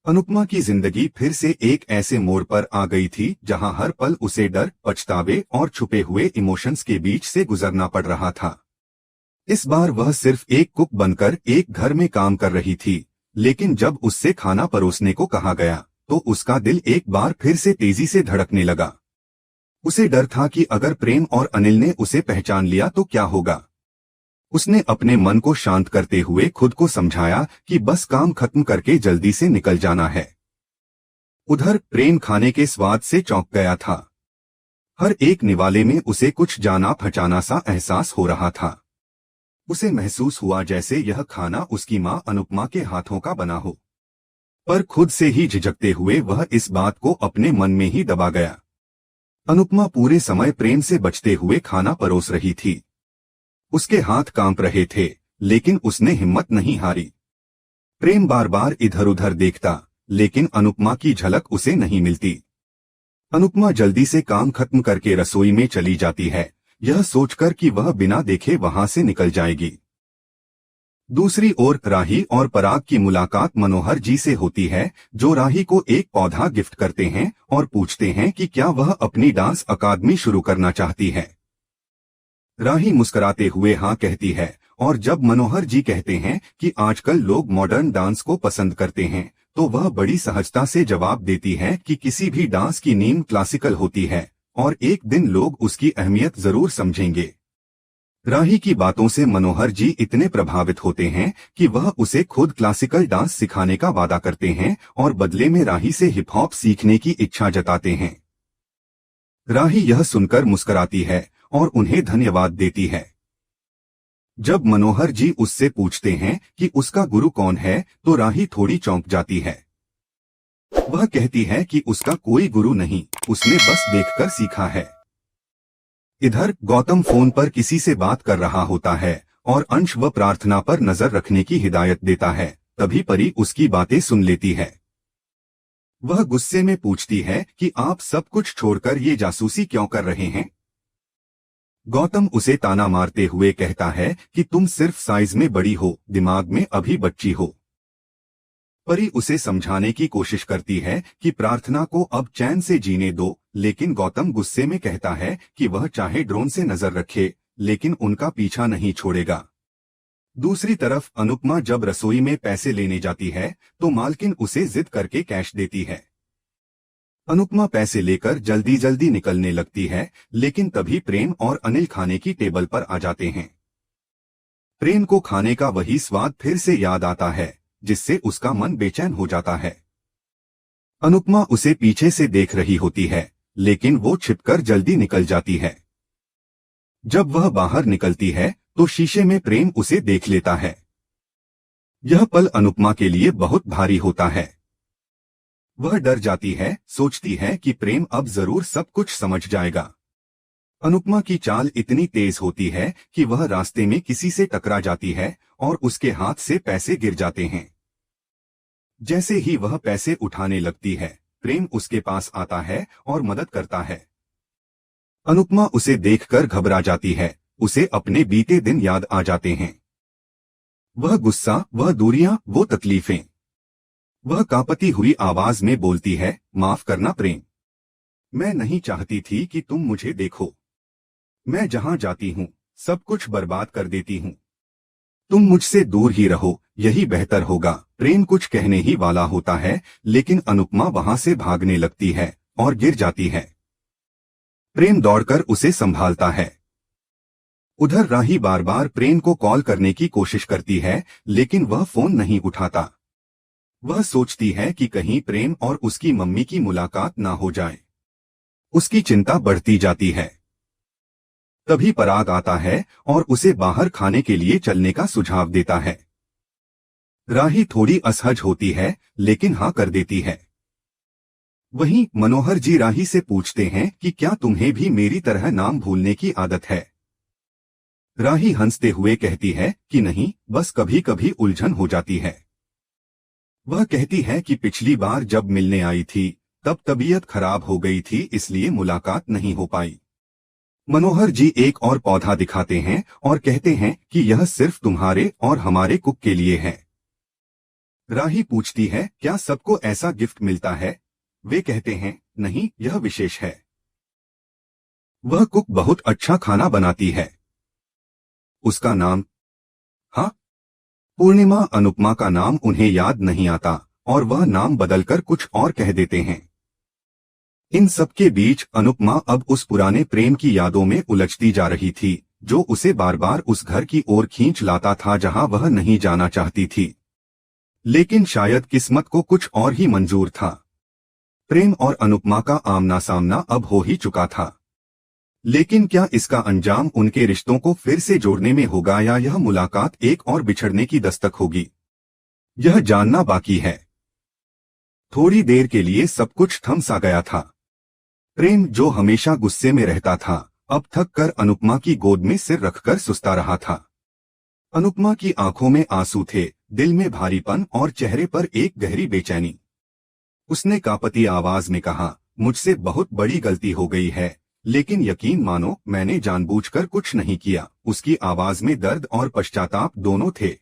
अनुपमा की जिंदगी फिर से एक ऐसे मोड़ पर आ गई थी जहां हर पल उसे डर, पछतावे और छुपे हुए इमोशंस के बीच से गुजरना पड़ रहा था। इस बार वह सिर्फ एक कुक बनकर एक घर में काम कर रही थी, लेकिन जब उससे खाना परोसने को कहा गया तो उसका दिल एक बार फिर से तेजी से धड़कने लगा। उसे डर था कि अगर प्रेम और अनिल ने उसे पहचान लिया तो क्या होगा। उसने अपने मन को शांत करते हुए खुद को समझाया कि बस काम खत्म करके जल्दी से निकल जाना है। उधर प्रेम खाने के स्वाद से चौंक गया था। हर एक निवाले में उसे कुछ जाना पहचाना सा एहसास हो रहा था। उसे महसूस हुआ जैसे यह खाना उसकी मां अनुपमा के हाथों का बना हो। पर खुद से ही झिझकते हुए वह इस बात को अपने मन में ही दबा गया। अनुपमा पूरे समय प्रेम से बचते हुए खाना परोस रही थी। उसके हाथ कांप रहे थे, लेकिन उसने हिम्मत नहीं हारी। प्रेम बार बार इधर उधर देखता, लेकिन अनुपमा की झलक उसे नहीं मिलती। अनुपमा जल्दी से काम खत्म करके रसोई में चली जाती है, यह सोचकर कि वह बिना देखे वहां से निकल जाएगी। दूसरी ओर राही और पराग की मुलाकात मनोहर जी से होती है, जो राही को एक पौधा गिफ्ट करते हैं और पूछते हैं कि क्या वह अपनी डांस अकादमी शुरू करना चाहती है। राही मुस्कुराते हुए हाँ कहती है, और जब मनोहर जी कहते हैं कि आजकल लोग मॉडर्न डांस को पसंद करते हैं, तो वह बड़ी सहजता से जवाब देती है कि किसी भी डांस की नींव क्लासिकल होती है और एक दिन लोग उसकी अहमियत जरूर समझेंगे। राही की बातों से मनोहर जी इतने प्रभावित होते हैं कि वह उसे खुद क्लासिकल डांस सिखाने का वादा करते हैं और बदले में राही से हिप हॉप सीखने की इच्छा जताते हैं। राही यह सुनकर मुस्कुराती है और उन्हें धन्यवाद देती है। जब मनोहर जी उससे पूछते हैं कि उसका गुरु कौन है, तो राही थोड़ी चौंक जाती है। वह कहती है कि उसका कोई गुरु नहीं, उसने बस देखकर सीखा है। इधर गौतम फोन पर किसी से बात कर रहा होता है और अंश व प्रार्थना पर नजर रखने की हिदायत देता है। तभी परी उसकी बातें सुन लेती है। वह गुस्से में पूछती है कि आप सब कुछ छोड़कर ये जासूसी क्यों कर रहे हैं। गौतम उसे ताना मारते हुए कहता है कि तुम सिर्फ साइज में बड़ी हो, दिमाग में अभी बच्ची हो। परी उसे समझाने की कोशिश करती है कि प्रार्थना को अब चैन से जीने दो, लेकिन गौतम गुस्से में कहता है कि वह चाहे ड्रोन से नजर रखे, लेकिन उनका पीछा नहीं छोड़ेगा। दूसरी तरफ अनुपमा जब रसोई में पैसे लेने जाती है तो मालकिन उसे जिद करके कैश देती है। अनुपमा पैसे लेकर जल्दी जल्दी निकलने लगती है, लेकिन तभी प्रेम और अनिल खाने की टेबल पर आ जाते हैं। प्रेम को खाने का वही स्वाद फिर से याद आता है, जिससे उसका मन बेचैन हो जाता है। अनुपमा उसे पीछे से देख रही होती है, लेकिन वो छिपकर जल्दी निकल जाती है। जब वह बाहर निकलती है तो शीशे में प्रेम उसे देख लेता है। यह पल अनुपमा के लिए बहुत भारी होता है। वह डर जाती है, सोचती है कि प्रेम अब जरूर सब कुछ समझ जाएगा। अनुपमा की चाल इतनी तेज होती है कि वह रास्ते में किसी से टकरा जाती है और उसके हाथ से पैसे गिर जाते हैं। जैसे ही वह पैसे उठाने लगती है, प्रेम उसके पास आता है और मदद करता है। अनुपमा उसे देखकर घबरा जाती है, उसे अपने बीते दिन याद आ जाते हैं। वह गुस्सा, वह दूरियां, वो तकलीफें। वह कांपती हुई आवाज में बोलती है, माफ करना प्रेम, मैं नहीं चाहती थी कि तुम मुझे देखो। मैं जहां जाती हूँ सब कुछ बर्बाद कर देती हूँ। तुम मुझसे दूर ही रहो, यही बेहतर होगा। प्रेम कुछ कहने ही वाला होता है, लेकिन अनुपमा वहां से भागने लगती है और गिर जाती है। प्रेम दौड़कर उसे संभालता है। उधर राही बार बार प्रेम को कॉल करने की कोशिश करती है, लेकिन वह फोन नहीं उठाता। वह सोचती है कि कहीं प्रेम और उसकी मम्मी की मुलाकात ना हो जाए। उसकी चिंता बढ़ती जाती है। तभी पराग आता है और उसे बाहर खाने के लिए चलने का सुझाव देता है। राही थोड़ी असहज होती है, लेकिन हाँ कर देती है। वहीं मनोहर जी राही से पूछते हैं कि क्या तुम्हें भी मेरी तरह नाम भूलने की आदत है। राही हंसते हुए कहती है कि नहीं, बस कभी कभी उलझन हो जाती है। वह कहती है कि पिछली बार जब मिलने आई थी तब तबीयत खराब हो गई थी, इसलिए मुलाकात नहीं हो पाई। मनोहर जी एक और पौधा दिखाते हैं और कहते हैं कि यह सिर्फ तुम्हारे और हमारे कुक के लिए है। राही पूछती है, क्या सबको ऐसा गिफ्ट मिलता है? वे कहते हैं, नहीं, यह विशेष है। वह कुक बहुत अच्छा खाना बनाती है। उसका नाम? हाँ। पूर्णिमा अनुपमा का नाम उन्हें याद नहीं आता और वह नाम बदलकर कुछ और कह देते हैं। इन सब के बीच अनुपमा अब उस पुराने प्रेम की यादों में उलझती जा रही थी, जो उसे बार बार उस घर की ओर खींच लाता था जहां वह नहीं जाना चाहती थी। लेकिन शायद किस्मत को कुछ और ही मंजूर था। प्रेम और अनुपमा का आमना सामना अब हो ही चुका था। लेकिन क्या इसका अंजाम उनके रिश्तों को फिर से जोड़ने में होगा या यह मुलाकात एक और बिछड़ने की दस्तक होगी? यह जानना बाकी है। थोड़ी देर के लिए सब कुछ थम सा गया था। प्रेम, जो हमेशा गुस्से में रहता था, अब थक कर अनुपमा की गोद में सिर रखकर सुस्ता रहा था। अनुपमा की आंखों में आंसू थे, दिल में भारीपन और चेहरे पर एक गहरी बेचैनी। उसने कांपती आवाज में कहा, मुझसे बहुत बड़ी गलती हो गई है, लेकिन यकीन मानो मैंने जानबूझकर कुछ नहीं किया। उसकी आवाज में दर्द और पश्चाताप दोनों थे।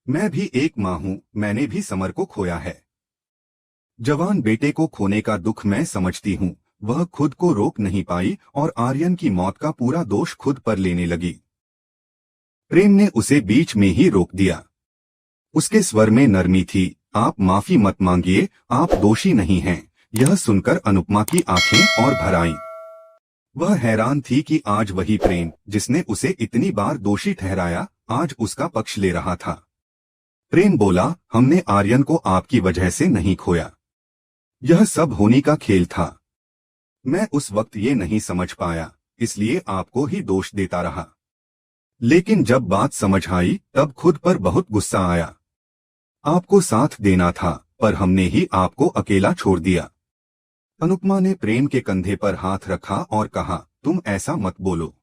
मैं भी एक माँ हूँ, मैंने भी समर को खोया है। जवान बेटे को खोने का दुख मैं समझती हूँ। वह खुद को रोक नहीं पाई और आर्यन की मौत का पूरा दोष खुद पर लेने लगी। प्रेम ने उसे बीच में ही रोक दिया। उसके स्वर में नरमी थी, आप माफी मत मांगिए, आप दोषी नहीं हैं। यह सुनकर अनुपमा की आंखें और भर आईं। वह हैरान थी कि आज वही प्रेम, जिसने उसे इतनी बार दोषी ठहराया, आज उसका पक्ष ले रहा था। प्रेम बोला, हमने आर्यन को आपकी वजह से नहीं खोया। यह सब होनी का खेल था। मैं उस वक्त ये नहीं समझ पाया, इसलिए आपको ही दोष देता रहा। लेकिन जब बात समझ आई, तब खुद पर बहुत गुस्सा आया। आपको साथ देना था, पर हमने ही आपको अकेला छोड़ दिया। अनुपमा ने प्रेम के कंधे पर हाथ रखा और कहा, तुम ऐसा मत बोलो।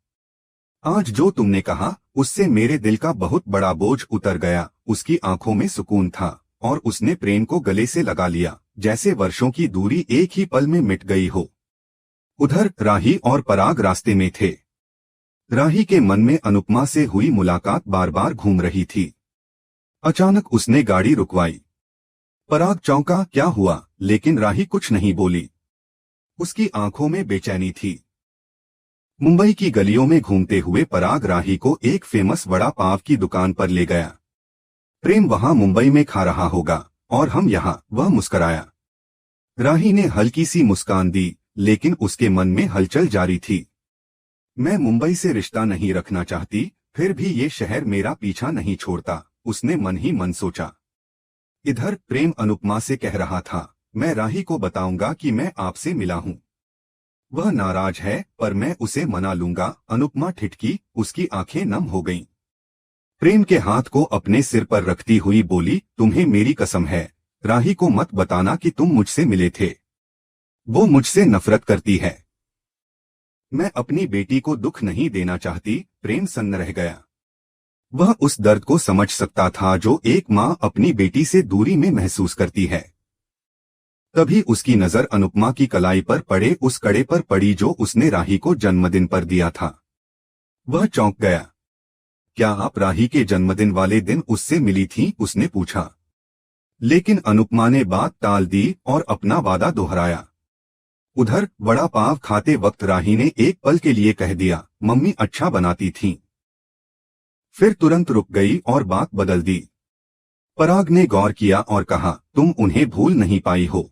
आज जो तुमने कहा, उससे मेरे दिल का बहुत बड़ा बोझ उतर गया। उसकी आंखों में सुकून था और उसने प्रेम को गले से लगा लिया, जैसे वर्षों की दूरी एक ही पल में मिट गई हो। उधर राही और पराग रास्ते में थे। राही के मन में अनुपमा से हुई मुलाकात बार बार घूम रही थी। अचानक उसने गाड़ी रुकवाई। पराग चौंका, क्या हुआ? लेकिन राही कुछ नहीं बोली। उसकी आंखों में बेचैनी थी। मुंबई की गलियों में घूमते हुए पराग राही को एक फेमस वड़ा पाव की दुकान पर ले गया। प्रेम वहां मुंबई में खा रहा होगा और हम यहाँ, वह मुस्कराया। राही ने हल्की सी मुस्कान दी, लेकिन उसके मन में हलचल जारी थी। मैं मुंबई से रिश्ता नहीं रखना चाहती, फिर भी ये शहर मेरा पीछा नहीं छोड़ता, उसने मन ही मन सोचा। इधर प्रेम अनुपमा से कह रहा था, मैं राही को बताऊंगा कि मैं आपसे मिला हूँ। वह नाराज है, पर मैं उसे मना लूंगा। अनुपमा ठिठकी, उसकी आंखें नम हो गईं। प्रेम के हाथ को अपने सिर पर रखती हुई बोली, तुम्हें मेरी कसम है, राही को मत बताना कि तुम मुझसे मिले थे। वो मुझसे नफरत करती है। मैं अपनी बेटी को दुख नहीं देना चाहती। प्रेम सन्न रह गया। वह उस दर्द को समझ सकता था जो एक माँ अपनी बेटी से दूरी में महसूस करती है। तभी उसकी नजर अनुपमा की कलाई पर पड़े उस कड़े पर पड़ी जो उसने राही को जन्मदिन पर दिया था। वह चौंक गया। क्या आप राही के जन्मदिन वाले दिन उससे मिली थीं? उसने पूछा। लेकिन अनुपमा ने बात टाल दी और अपना वादा दोहराया। उधर वड़ा पाव खाते वक्त राही ने एक पल के लिए कह दिया, मम्मी अच्छा बनाती थीं। फिर तुरंत रुक गई और बात बदल दी। पराग ने गौर किया और कहा, तुम उन्हें भूल नहीं पाई हो।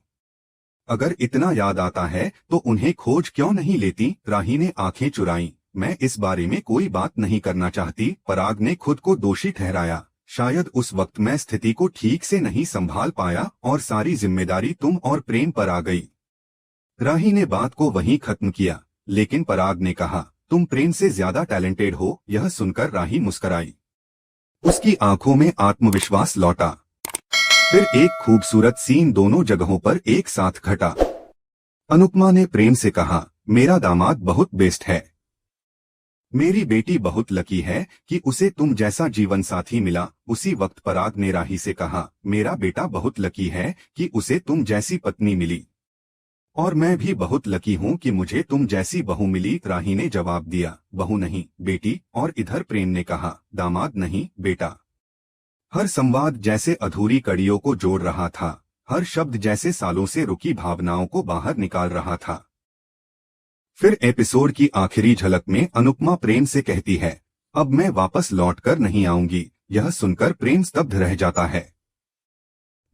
अगर इतना याद आता है तो उन्हें खोज क्यों नहीं लेती? राही ने आंखें चुराईं। मैं इस बारे में कोई बात नहीं करना चाहती। पराग ने खुद को दोषी ठहराया। शायद उस वक्त मैं स्थिति को ठीक से नहीं संभाल पाया और सारी जिम्मेदारी तुम और प्रेम पर आ गई। राही ने बात को वहीं खत्म किया, लेकिन पराग ने कहा, तुम प्रेम से ज्यादा टैलेंटेड हो। यह सुनकर राही मुस्कराई। उसकी आंखों में आत्मविश्वास लौटा। फिर एक खूबसूरत सीन दोनों जगहों पर एक साथ घटा। अनुपमा ने प्रेम से कहा, मेरा दामाद बहुत बेस्ट है। मेरी बेटी बहुत लकी है कि उसे तुम जैसा जीवन साथी मिला। उसी वक्त पराग ने राही से कहा, मेरा बेटा बहुत लकी है कि उसे तुम जैसी पत्नी मिली। और मैं भी बहुत लकी हूँ कि मुझे तुम जैसी बहू मिली। राही ने जवाब दिया, बहू नहीं, बेटी। और इधर प्रेम ने कहा, दामाद नहीं, बेटा। हर संवाद जैसे अधूरी कड़ियों को जोड़ रहा था, हर शब्द जैसे सालों से रुकी भावनाओं को बाहर निकाल रहा था। फिर एपिसोड की आखिरी झलक में अनुपमा प्रेम से कहती है, अब मैं वापस लौटकर नहीं आऊंगी। यह सुनकर प्रेम स्तब्ध रह जाता है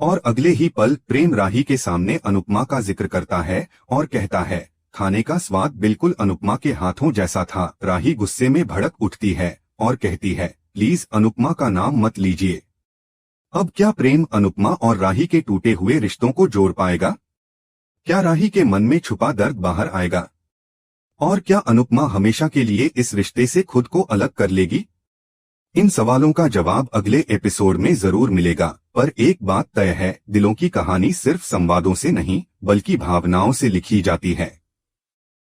और अगले ही पल प्रेम राही के सामने अनुपमा का जिक्र करता है और कहता है, खाने का स्वाद बिल्कुल अनुपमा के हाथों जैसा था। राही गुस्से में भड़क उठती है और कहती है, प्लीज अनुपमा का नाम मत लीजिए। अब क्या प्रेम अनुपमा और राही के टूटे हुए रिश्तों को जोड़ पाएगा? क्या राही के मन में छुपा दर्द बाहर आएगा? और क्या अनुपमा हमेशा के लिए इस रिश्ते से खुद को अलग कर लेगी? इन सवालों का जवाब अगले एपिसोड में जरूर मिलेगा, पर एक बात तय है, दिलों की कहानी सिर्फ संवादों से नहीं बल्कि भावनाओं से लिखी जाती है।